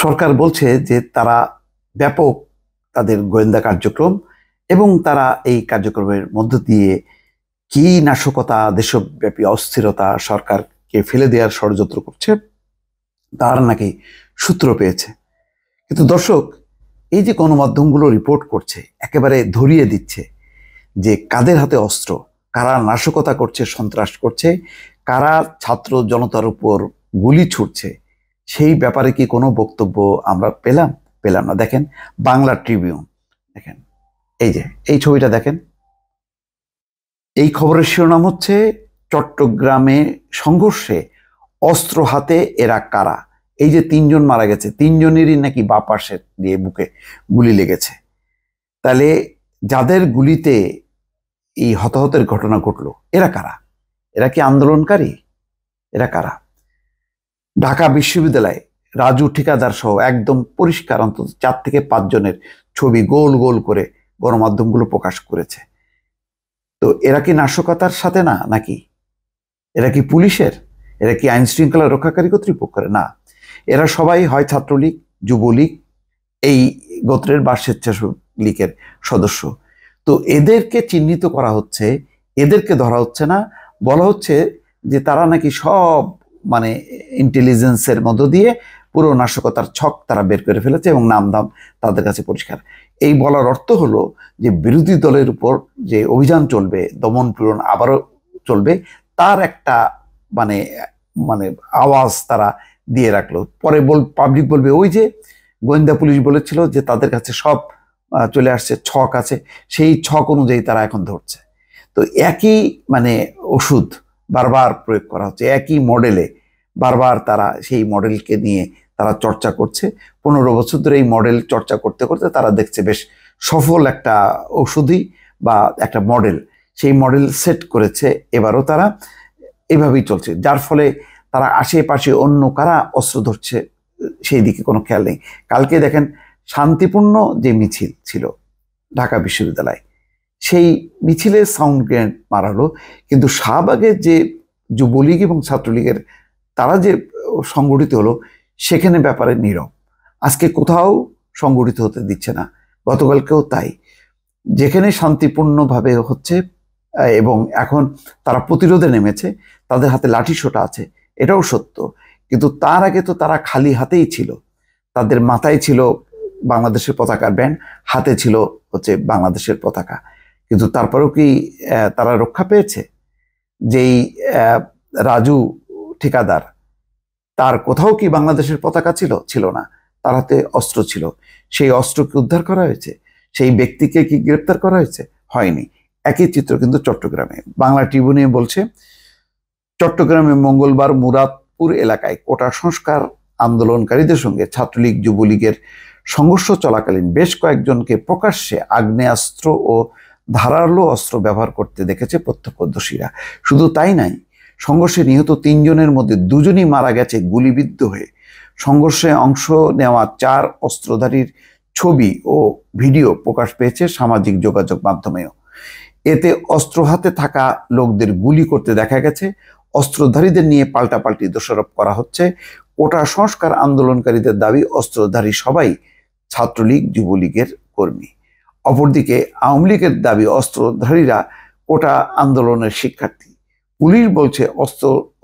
সরকার বলছে যে তারা ব্যাপক তাদের গোয়েন্দা কার্যক্রম এবং তারা এই কার্যক্রমের মধ্য দিয়ে কি নাশকতা, দেশব্যাপী অস্থিরতা, সরকারকে ফেলে দেওয়ার ষড়যন্ত্র করছে তার নাকি সূত্র পেয়েছে। কিন্তু দর্শক, এই যে গণমাধ্যমগুলো রিপোর্ট করছে, একেবারে ধরিয়ে দিচ্ছে যে কাদের হাতে অস্ত্র, কারা নাশকতা করছে, সন্ত্রাস করছে, কারা ছাত্র জনতার উপর গুলি ছুটছে, সেই ব্যাপারে কি কোনো বক্তব্য আমরা পেলাম না। দেখেন বাংলা ট্রিবিউন, দেখেন এই যে এই ছবিটা দেখেন। এই খবরের শিরোনাম হচ্ছে চট্টগ্রামে সংঘর্ষে অস্ত্র হাতে এরা কারা। এই যে তিনজন মারা গেছে, তিনজনেরই নাকি বাঁ পাশে দিয়ে বুকে গুলি লেগেছে। তাহলে যাদের গুলিতে এই হতাহতের ঘটনা ঘটলো, এরা কারা? এরা কি আন্দোলনকারী? এরা কারা? ঢাকা বিশ্ববিদ্যালয়ে রাজু ঠিকাদার সহ একদম পরিষ্কার অন্তত 4 থেকে 5 জনের ছবি গোল গোল করে গণমাধ্যমগুলো প্রকাশ করেছে। তো এরা কি নাশকতার সাথে না? নাকি এরা কি পুলিশের? এরা কি আইন শৃঙ্খলা রক্ষাকারী কর্তৃপক্ষের? না, এরা সবাই হয় ছাত্রলীগ, যুবলীগ, এই গোত্রের বা স্বেচ্ছাসেবক সদস্য। তো এদেরকে চিহ্নিত করা হচ্ছে, এদেরকে ধরা হচ্ছে না। বলা হচ্ছে যে তারা নাকি সব মানে ইন্টেলিজেন্সের মধ্য দিয়ে পুরো নাশকতার ছক তারা বের করে ফেলেছে এবং নাম দাম তাদের কাছে পরিষ্কার। এই বলার অর্থ হলো যে বিরোধী দলের উপর যে অভিযান চলবে, দমন পীড়ন আবারও চলবে, তার একটা মানে মানে আওয়াজ তারা দিয়ে রাখলো। পরে পাবলিক বলবে ওই যে গোয়েন্দা পুলিশ বলেছিল যে তাদের কাছে সব চলে আসছে, ছক আছে, সেই ছক অনুযায়ী তারা এখন ধরছে। তো একই মানে ওষুধ বারবার প্রয়োগ করা হচ্ছে, একই মডেলে বারবার তারা সেই মডেলকে নিয়ে তারা চর্চা করছে। 15 বছর ধরে এই মডেল চর্চা করতে করতে তারা দেখছে বেশ সফল একটা ওষুধই বা একটা মডেল, সেই মডেল সেট করেছে। এবারও তারা এভাবেই চলছে, যার ফলে তারা আশেপাশে অন্য কারা অস্ত্র ধরছে সেই দিকে কোনো খেয়াল নেই। কালকে দেখেন শান্তিপূর্ণ যে মিছিল ছিল ঢাকা বিশ্ববিদ্যালয়, সেই মিছিলে সাউন্ড গ্রেনেড মারা হলো, কিন্তু শাহবাগের যে যুবলীগ এবং ছাত্রলীগের তারা যে সংগঠিত হলো সেখানে ব্যাপারে নীরব। আজকে কোথাও সংগঠিত হতে দিচ্ছে না, গতকালকেও তাই। যেখানে শান্তিপূর্ণভাবে হচ্ছে এবং এখন তারা প্রতিরোধে নেমেছে, তাদের হাতে লাঠিসোঁটা আছে, এটাও সত্য। কিন্তু তার আগে তো তারা খালি হাতেই ছিল, তাদের মাথায় ছিল বাংলাদেশের পতাকার ব্যান্ড, হাতে ছিল হচ্ছে বাংলাদেশের পতাকা। কিন্তু তারপরেও কি তারা রক্ষা পেয়েছে? যেই রাজু ঠিকাদার, তার কোথাও কি বাংলাদেশের পতাকা ছিল? ছিল না। তার হাতে অস্ত্র ছিল, সেই অস্ত্রকে উদ্ধার করা হয়েছে, সেই ব্যক্তিকে কি গ্রেপ্তার করা হয়েছে? হয়নি। একই চিত্র কিন্তু চট্টগ্রামে। বাংলা ট্রিবিউনে বলছে চট্টগ্রামে মঙ্গলবার মুরাদপুর এলাকায় কোটা সংস্কার আন্দোলনকারীদের সঙ্গে ছাত্রলীগ যুবলীগের সংঘর্ষ চলাকালীন বেশ কয়েকজনকে প্রকাশ্যে আগ্নেয়াস্ত্র ও ধারালো অস্ত্র ব্যবহার করতে দেখেছে প্রত্যক্ষদর্শীরা। শুধু তাই নাই, সংঘর্ষে নিহত 3 জনের মধ্যে 2 জনই মারা গেছে গুলিবিদ্ধ হয়ে। সংঘর্ষে অংশ নেওয়া 4 অস্ত্রধারীর ছবি ও ভিডিও প্রকাশ পেয়েছে সামাজিক যোগাযোগ মাধ্যমেও। এতে অস্ত্র হাতে থাকা লোকদের গুলি করতে দেখা গেছে, অস্ত্রধারীদের নিয়ে পাল্টাপাল্টি দোষারোপ করা হচ্ছে। কোটা সংস্কার আন্দোলনকারীদের দাবি অস্ত্রধারী সবাই ছাত্রলীগ যুবলীগের কর্মী। অপরদিকে আওয়ামী লীগের দাবি অস্ত্রধারীরা কোটা আন্দোলনের শিক্ষার্থী। পুলিশ বলছে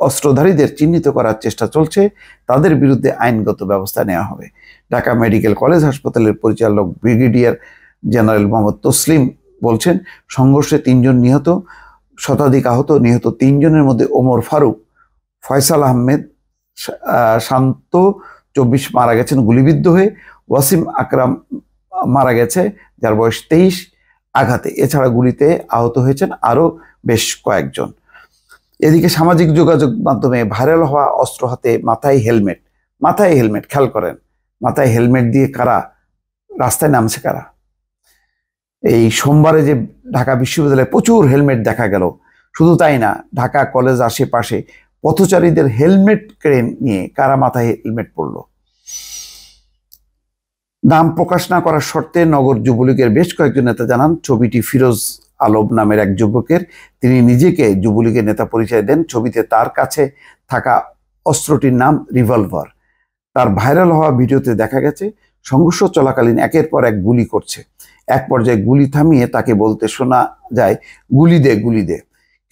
অস্ত্রধারীদের চিহ্নিত করার চেষ্টা চলছে, তাদের বিরুদ্ধে আইনগত ব্যবস্থা নেওয়া হবে। ঢাকা মেডিকেল কলেজ হাসপাতালের পরিচালক ব্রিগেডিয়ার জেনারেল মোহাম্মদ তসলিম বলছেন সংঘর্ষে 3 জন নিহত, শতাধিক আহত। নিহত 3 জনের মধ্যে ওমর ফারুক, ফয়সাল আহমেদ শান্ত 24 মারা গেছেন গুলিবিদ্ধ হয়ে, ওয়াসিম আকরাম মারা গেছে যার বয়স 23 আঘাতে। এছাড়া গুলিতে আহত হয়েছেন আরো বেশ কয়েকজন। এদিকে সামাজিক যোগাযোগ মাধ্যমে ভাইরাল হওয়া অস্ত্র হাতে মাথায় হেলমেট খেয়াল করেন, মাথায় হেলমেট দিয়ে কারা রাস্তায় নামছে? কারা? এই সোমবারে যে ঢাকা বিশ্ববিদ্যালয়ে প্রচুর হেলমেট দেখা গেল। শুধু তাই না, ঢাকা কলেজ আশেপাশে পথচারীদের হেলমেট কেড়ে নিয়ে কারা মাথায় হেলমেট পরল? নাম প্রকাশ না করার শর্তে নগর যুবলীগের বেশ কয়েকজন নেতা জানান ছবিটি ফিরোজ আলম নামের এক যুবকের। তিনি নিজেকে যুবলীগের নেতা পরিচয় দেন। ছবিতে তার কাছে থাকা অস্ত্রটির নাম রিভলভার। তার ভাইরাল হওয়া ভিডিওতে দেখা গেছে সংঘর্ষ চলাকালীন একের পর এক গুলি করছে। এক পর্যায়ে গুলি থামিয়ে তাকে বলতে শোনা যায়, গুলি দে, গুলি দে।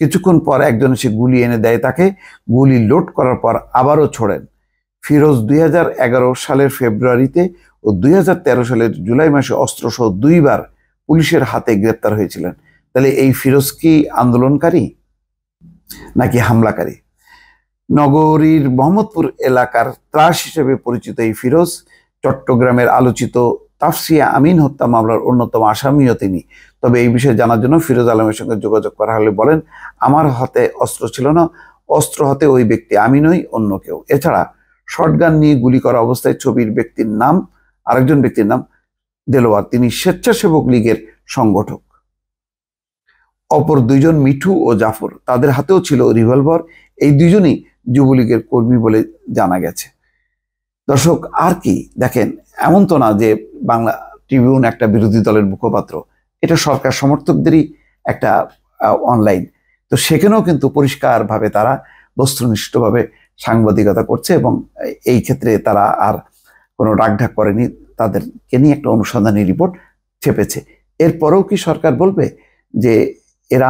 কিছুক্ষণ পর একজন এসে গুলি এনে দেয় তাকে। গুলি লোড করার পর আবারও ছোড়েন। ফিরোজ 2011 সালের ফেব্রুয়ারিতে ও 2013 সালের জুলাই মাসে অস্ত্রসহ 2বার পুলিশের হাতে গ্রেপ্তার হয়েছিলেন। তাহলে এই ফিরোজ কি আন্দোলনকারী নাকি হামলাকারী? নগরীর মোহাম্মদপুর এলাকার ত্রাস হিসেবে পরিচিত এই ফিরোজ চট্টগ্রামের আলোচিত তাফসিয়া আমিন হত্যা মামলার অন্যতম আসামিও তিনি। তবে এই বিষয়ে জানার জন্য ফিরোজ আলমের সঙ্গে যোগাযোগ করা হলে বলেন, আমার হাতে অস্ত্র ছিল না, অস্ত্র হাতে ওই ব্যক্তি আমি নই, অন্য কেউ। এছাড়া শটগান নিয়ে গুলি করা অবস্থায় ছবির ব্যক্তির নাম, আরেকজন ব্যক্তির নাম দেলোয়ার, তিনি স্বেচ্ছাসেবক লীগের সংগঠক। অপর দুইজন মিঠু ও জাফর, তাদের হাতেও ছিল রিভলভার। এই দুইজনই যুবলীগের কর্মী বলে জানা গেছে। দর্শক, আর কি দেখেন, এমন তো না যে বাংলা ট্রিবিউন একটা বিরোধী দলের মুখপাত্র, এটা সরকার সমর্থকদেরই একটা অনলাইন। তো সেখানেও কিন্তু পরিষ্কারভাবে তারা বস্তুনিষ্ঠভাবে সাংবাদিকতা করছে এবং এই ক্ষেত্রে তারা আর কোনো রাগঢাক করেনি, তাদেরকে নিয়ে একটা অনুসন্ধানী রিপোর্ট ছেপেছে। এরপরেও কি সরকার বলবে যে এরা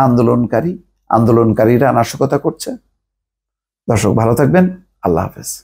আন্দোলনকারীরা নাশকতা করছে? দর্শক, ভালো থাকবেন। আল্লাহ হাফেজ।